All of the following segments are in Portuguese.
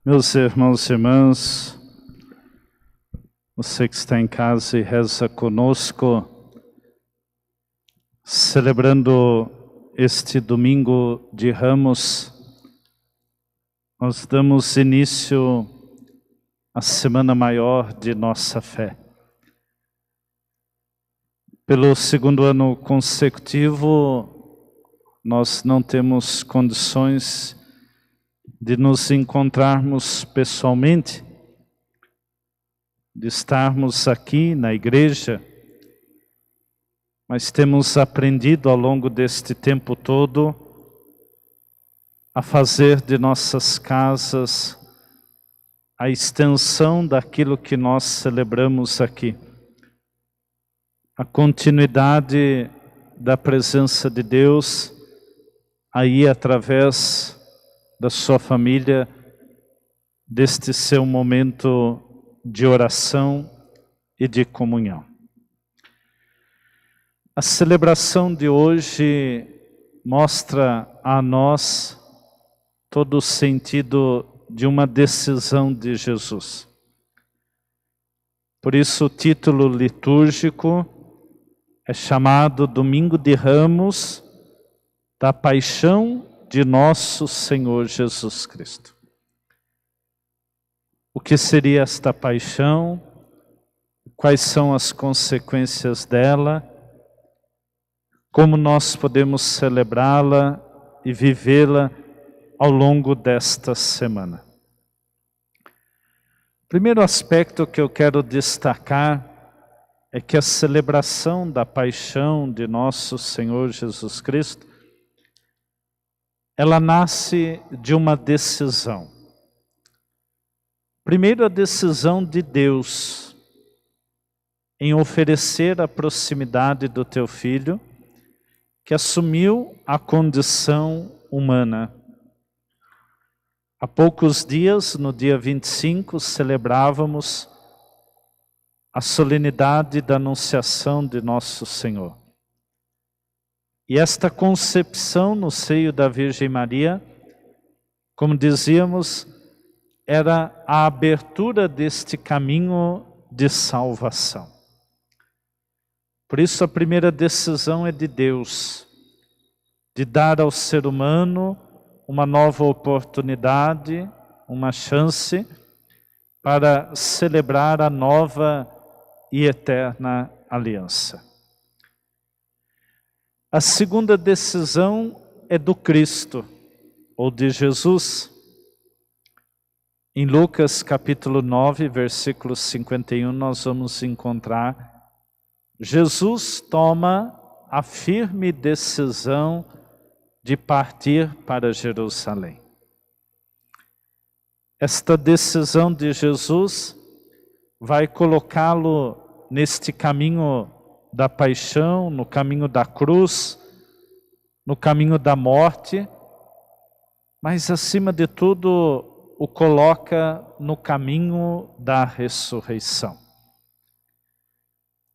Meus irmãos e irmãs, você que está em casa e reza conosco, celebrando este domingo de Ramos, nós damos início à semana maior de nossa fé. Pelo segundo ano consecutivo, nós não temos condições de nos encontrarmos pessoalmente, de estarmos aqui na igreja, mas temos aprendido ao longo deste tempo todo a fazer de nossas casas a extensão daquilo que nós celebramos aqui. A continuidade da presença de Deus aí através da sua família, deste seu momento de oração e de comunhão. A celebração de hoje mostra a nós todo o sentido de uma decisão de Jesus. Por isso o título litúrgico é chamado Domingo de Ramos da Paixão de nosso Senhor Jesus Cristo. O que seria esta paixão? Quais são as consequências dela? Como nós podemos celebrá-la e vivê-la ao longo desta semana? O primeiro aspecto que eu quero destacar é que a celebração da paixão de nosso Senhor Jesus Cristo, ela nasce de uma decisão. Primeiro, a decisão de Deus em oferecer a proximidade do teu Filho, que assumiu a condição humana. Há poucos dias, no dia 25, celebrávamos a solenidade da Anunciação de Nosso Senhor. E esta concepção no seio da Virgem Maria, como dizíamos, era a abertura deste caminho de salvação. Por isso a primeira decisão é de Deus, de dar ao ser humano uma nova oportunidade, uma chance para celebrar a nova e eterna aliança. A segunda decisão é do Cristo, ou de Jesus. Em Lucas capítulo 9, versículo 51, nós vamos encontrar Jesus toma a firme decisão de partir para Jerusalém. Esta decisão de Jesus vai colocá-lo neste caminho da paixão, no caminho da cruz, no caminho da morte, mas acima de tudo o coloca no caminho da ressurreição.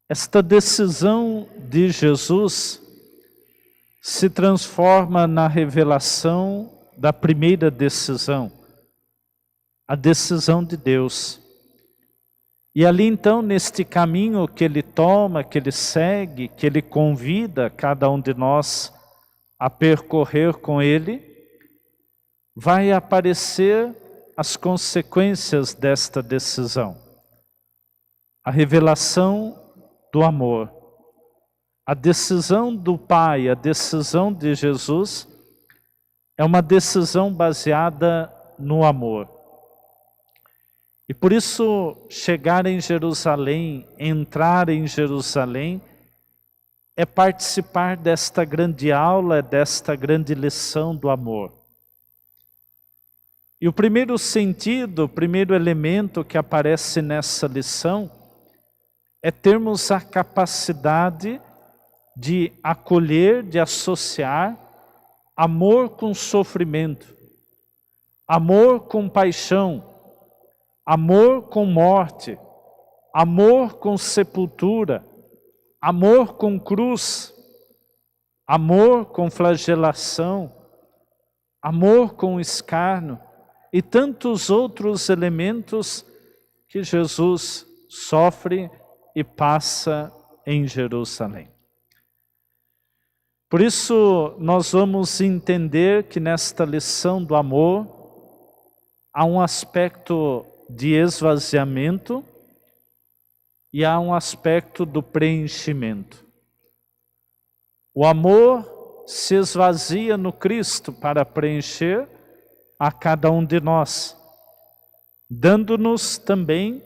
Esta decisão de Jesus se transforma na revelação da primeira decisão, a decisão de Deus. E ali então, neste caminho que ele toma, que ele segue, que ele convida cada um de nós a percorrer com ele, vai aparecer as consequências desta decisão. A revelação do amor. A decisão do Pai, a decisão de Jesus, é uma decisão baseada no amor. E por isso, chegar em Jerusalém, entrar em Jerusalém, é participar desta grande aula, desta grande lição do amor. E o primeiro sentido, o primeiro elemento que aparece nessa lição, é termos a capacidade de acolher, de associar amor com sofrimento, amor com paixão, amor com morte, amor com sepultura, amor com cruz, amor com flagelação, amor com escárnio, e tantos outros elementos que Jesus sofre e passa em Jerusalém. Por isso, nós vamos entender que nesta lição do amor há um aspecto de esvaziamento e há um aspecto do preenchimento. O amor se esvazia no Cristo para preencher a cada um de nós, dando-nos também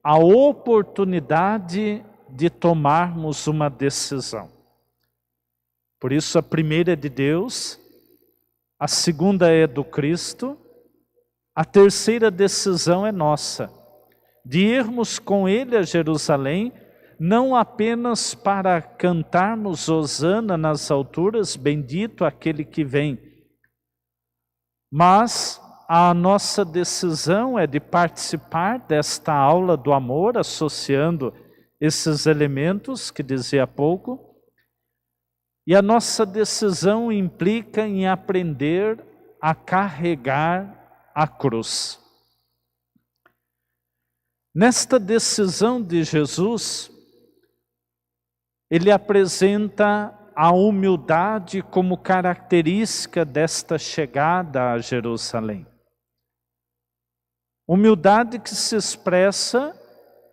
a oportunidade de tomarmos uma decisão. Por isso a primeira é de Deus, a segunda é do Cristo, a terceira decisão é nossa, de irmos com Ele a Jerusalém, não apenas para cantarmos hosana nas alturas, bendito aquele que vem, mas a nossa decisão é de participar desta aula do amor, associando esses elementos que dizia há pouco, e a nossa decisão implica em aprender a carregar a cruz. Nesta decisão de Jesus, ele apresenta a humildade como característica desta chegada a Jerusalém. Humildade que se expressa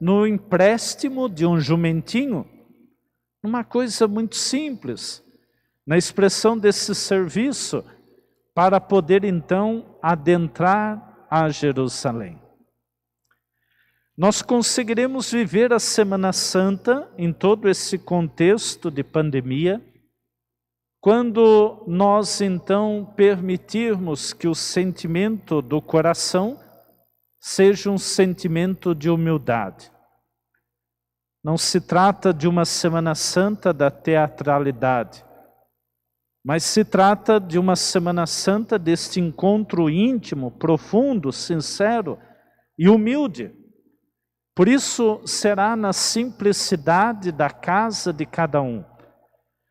no empréstimo de um jumentinho, uma coisa muito simples, na expressão desse serviço, para poder então adentrar a Jerusalém. Nós conseguiremos viver a Semana Santa em todo esse contexto de pandemia, quando nós então permitirmos que o sentimento do coração seja um sentimento de humildade. Não se trata de uma Semana Santa da teatralidade, mas se trata de uma Semana Santa deste encontro íntimo, profundo, sincero e humilde. Por isso será na simplicidade da casa de cada um.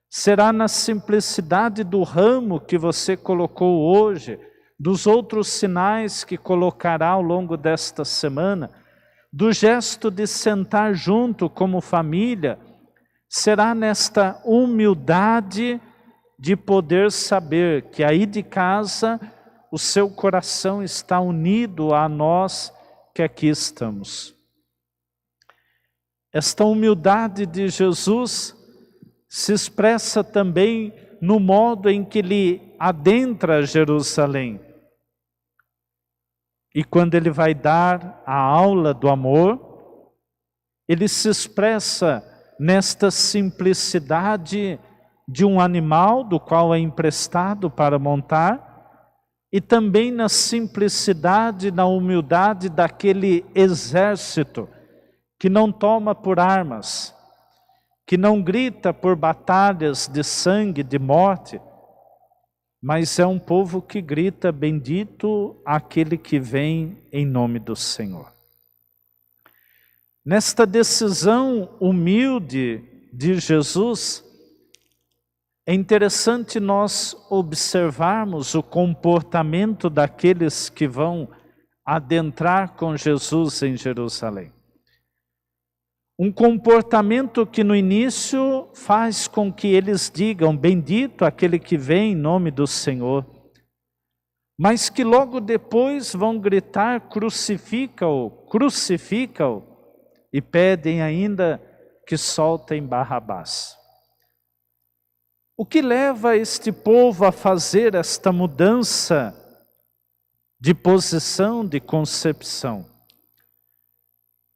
Será na simplicidade do ramo que você colocou hoje, dos outros sinais que colocará ao longo desta semana, do gesto de sentar junto como família, será nesta humildade de poder saber que aí de casa o seu coração está unido a nós que aqui estamos. Esta humildade de Jesus se expressa também no modo em que ele adentra Jerusalém. E quando ele vai dar a aula do amor, ele se expressa nesta simplicidade de um animal do qual é emprestado para montar, e também na simplicidade, na humildade daquele exército que não toma por armas, que não grita por batalhas de sangue, de morte, mas é um povo que grita, bendito aquele que vem em nome do Senhor. Nesta decisão humilde de Jesus, é interessante nós observarmos o comportamento daqueles que vão adentrar com Jesus em Jerusalém. Um comportamento que no início faz com que eles digam, bendito aquele que vem em nome do Senhor, mas que logo depois vão gritar, crucifica-o, crucifica-o, e pedem ainda que soltem Barrabás. O que leva este povo a fazer esta mudança de posição, de concepção?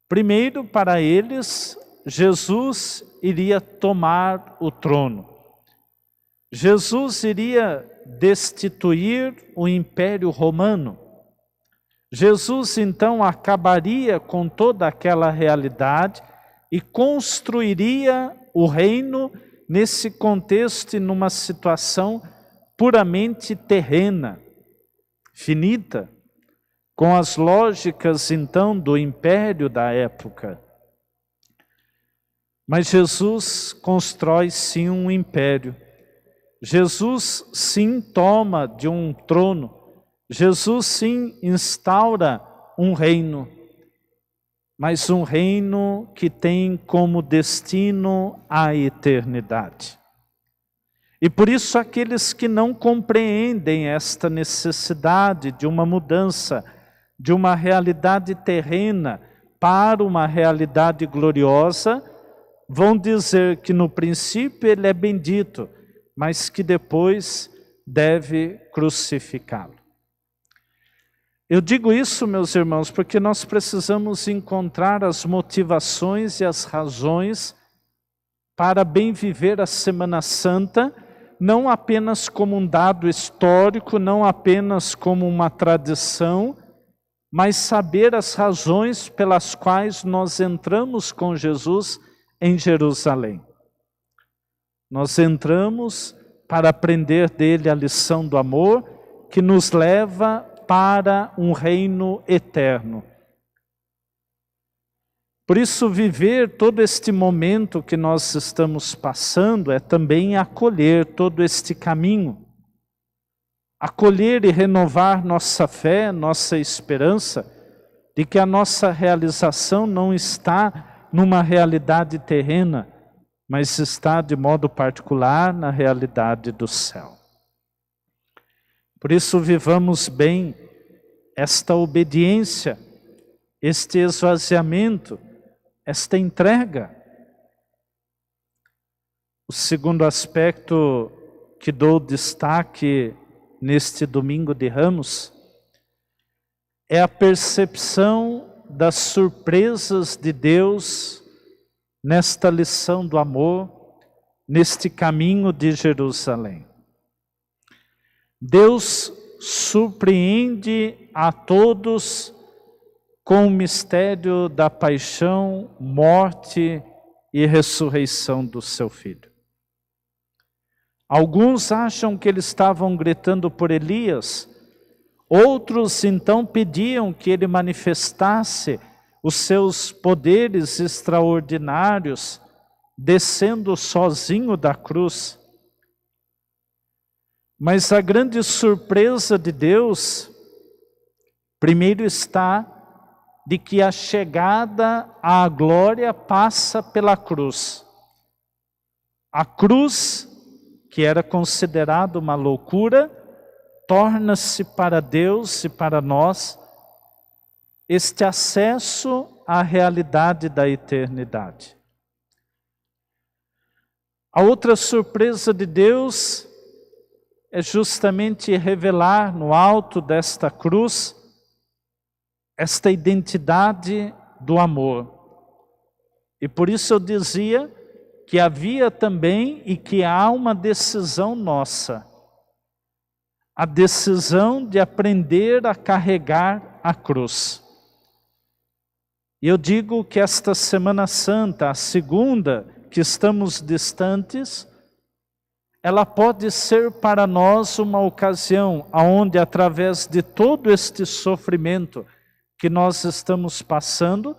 Primeiro, para eles, Jesus iria tomar o trono. Jesus iria destituir o Império Romano. Jesus, então, acabaria com toda aquela realidade e construiria o reino nesse contexto e numa situação puramente terrena, finita, com as lógicas, então, do império da época. Mas Jesus constrói, sim, um império. Jesus, sim, toma de um trono, Jesus sim instaura um reino, mas um reino que tem como destino a eternidade. E por isso aqueles que não compreendem esta necessidade de uma mudança, de uma realidade terrena para uma realidade gloriosa, vão dizer que no princípio ele é bendito, mas que depois deve crucificá-lo. Eu digo isso, meus irmãos, porque nós precisamos encontrar as motivações e as razões para bem viver a Semana Santa, não apenas como um dado histórico, não apenas como uma tradição, mas saber as razões pelas quais nós entramos com Jesus em Jerusalém. Nós entramos para aprender dele a lição do amor que nos leva para um reino eterno. Por isso, viver todo este momento que nós estamos passando é também acolher todo este caminho. Acolher e renovar nossa fé, nossa esperança, de que a nossa realização não está numa realidade terrena, mas está de modo particular na realidade do céu. Por isso, vivamos bem esta obediência, este esvaziamento, esta entrega. O segundo aspecto que dou destaque neste domingo de Ramos é a percepção das surpresas de Deus nesta lição do amor, neste caminho de Jerusalém. Deus surpreende a todos com o mistério da paixão, morte e ressurreição do seu Filho. Alguns acham que eles estavam gritando por Elias, outros então pediam que ele manifestasse os seus poderes extraordinários, descendo sozinho da cruz. Mas a grande surpresa de Deus, primeiro está de que a chegada à glória passa pela cruz. A cruz, que era considerada uma loucura, torna-se para Deus e para nós este acesso à realidade da eternidade. A outra surpresa de Deus é justamente revelar no alto desta cruz esta identidade do amor. E por isso eu dizia que havia também e que há uma decisão nossa. A decisão de aprender a carregar a cruz. E eu digo que esta Semana Santa, a segunda, que estamos distantes, ela pode ser para nós uma ocasião onde, através de todo este sofrimento que nós estamos passando,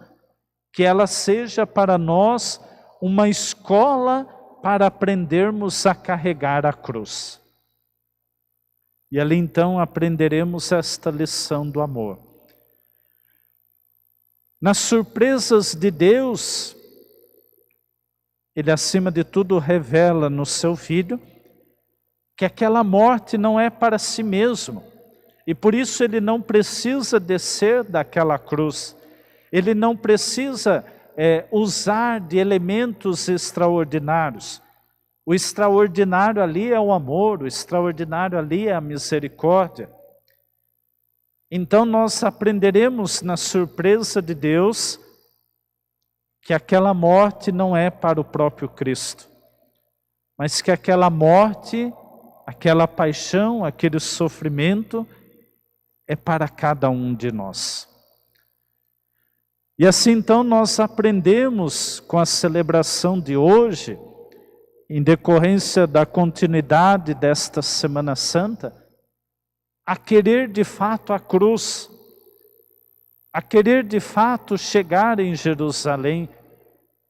que ela seja para nós uma escola para aprendermos a carregar a cruz. E ali então aprenderemos esta lição do amor. Nas surpresas de Deus, Ele acima de tudo revela no seu Filho que aquela morte não é para si mesmo. E por isso Ele não precisa descer daquela cruz. Ele não precisa usar de elementos extraordinários. O extraordinário ali é o amor, o extraordinário ali é a misericórdia. Então nós aprenderemos na surpresa de Deus que aquela morte não é para o próprio Cristo, mas que aquela morte, aquela paixão, aquele sofrimento é para cada um de nós. E assim então nós aprendemos com a celebração de hoje, em decorrência da continuidade desta Semana Santa, a querer de fato a cruz, a querer de fato chegar em Jerusalém,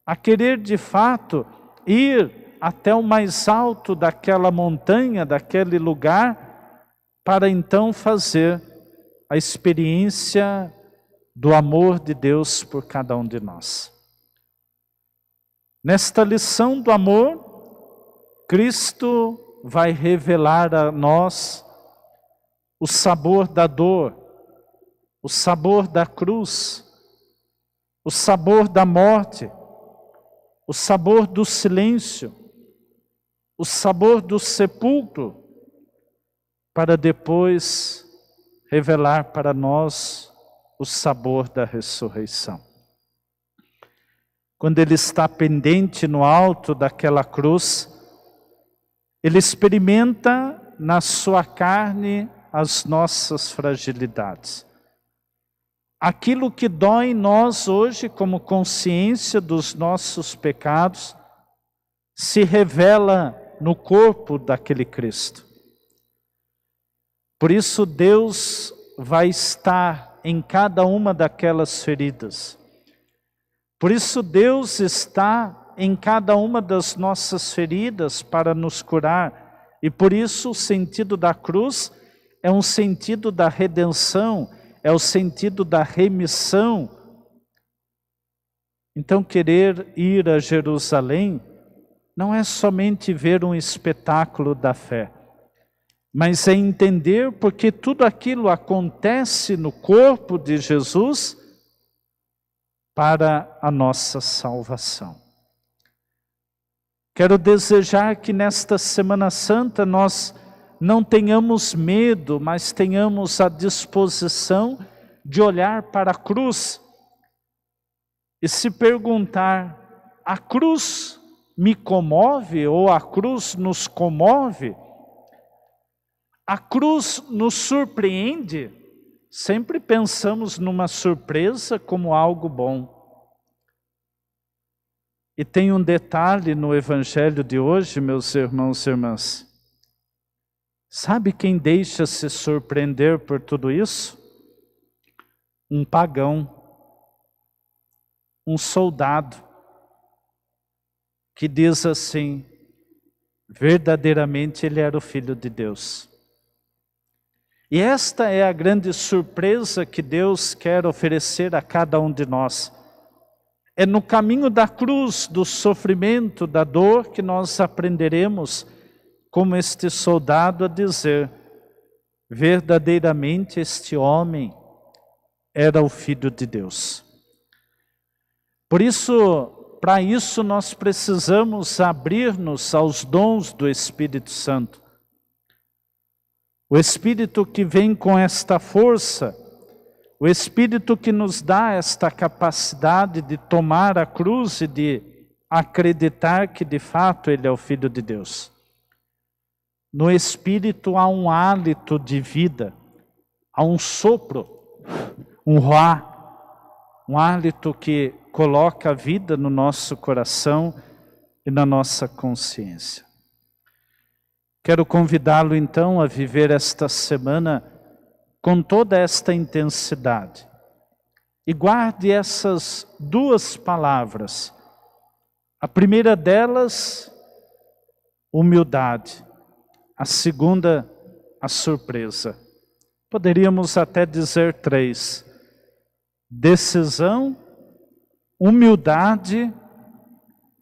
a querer de fato ir até o mais alto daquela montanha, daquele lugar, para então fazer a experiência do amor de Deus por cada um de nós. Nesta lição do amor, Cristo vai revelar a nós o sabor da dor, o sabor da cruz, o sabor da morte, o sabor do silêncio, o sabor do sepulcro, para depois revelar para nós o sabor da ressurreição. Quando ele está pendente no alto daquela cruz, ele experimenta na sua carne as nossas fragilidades. Aquilo que dói em nós hoje como consciência dos nossos pecados, se revela no corpo daquele Cristo. Por isso Deus vai estar em cada uma daquelas feridas. Por isso Deus está em cada uma das nossas feridas para nos curar. E por isso o sentido da cruz é um sentido da redenção, é o sentido da remissão. Então querer ir a Jerusalém não é somente ver um espetáculo da fé, mas é entender porque tudo aquilo acontece no corpo de Jesus para a nossa salvação. Quero desejar que nesta Semana Santa nós não tenhamos medo, mas tenhamos a disposição de olhar para a cruz e se perguntar: a cruz me comove ou a cruz nos comove? A cruz nos surpreende? Sempre pensamos numa surpresa como algo bom. E tem um detalhe no Evangelho de hoje, meus irmãos e irmãs. Sabe quem deixa se surpreender por tudo isso? Um pagão, um soldado, que diz assim: verdadeiramente ele era o Filho de Deus. E esta é a grande surpresa que Deus quer oferecer a cada um de nós. É no caminho da cruz, do sofrimento, da dor, que nós aprenderemos, como este soldado, a dizer: verdadeiramente este homem era o Filho de Deus. Por isso, para isso nós precisamos abrir-nos aos dons do Espírito Santo. O Espírito que vem com esta força, o Espírito que nos dá esta capacidade de tomar a cruz e de acreditar que de fato Ele é o Filho de Deus. No Espírito há um hálito de vida, há um sopro, um ruá, um hálito que coloca a vida no nosso coração e na nossa consciência. Quero convidá-lo então a viver esta semana com toda esta intensidade. E guarde essas duas palavras. A primeira delas, humildade. A segunda, a surpresa. Poderíamos até dizer três: decisão, humildade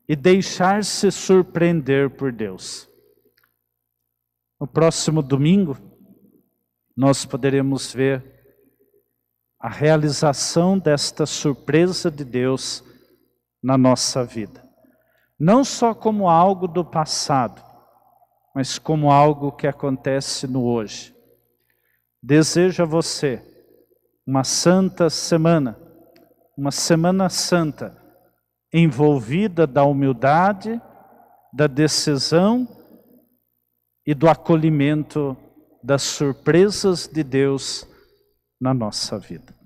e deixar-se surpreender por Deus. No próximo domingo, nós poderemos ver a realização desta surpresa de Deus na nossa vida. Não só como algo do passado, mas como algo que acontece no hoje. Desejo a você uma santa semana, uma Semana Santa, envolvida da humildade, da decisão e do acolhimento das surpresas de Deus na nossa vida.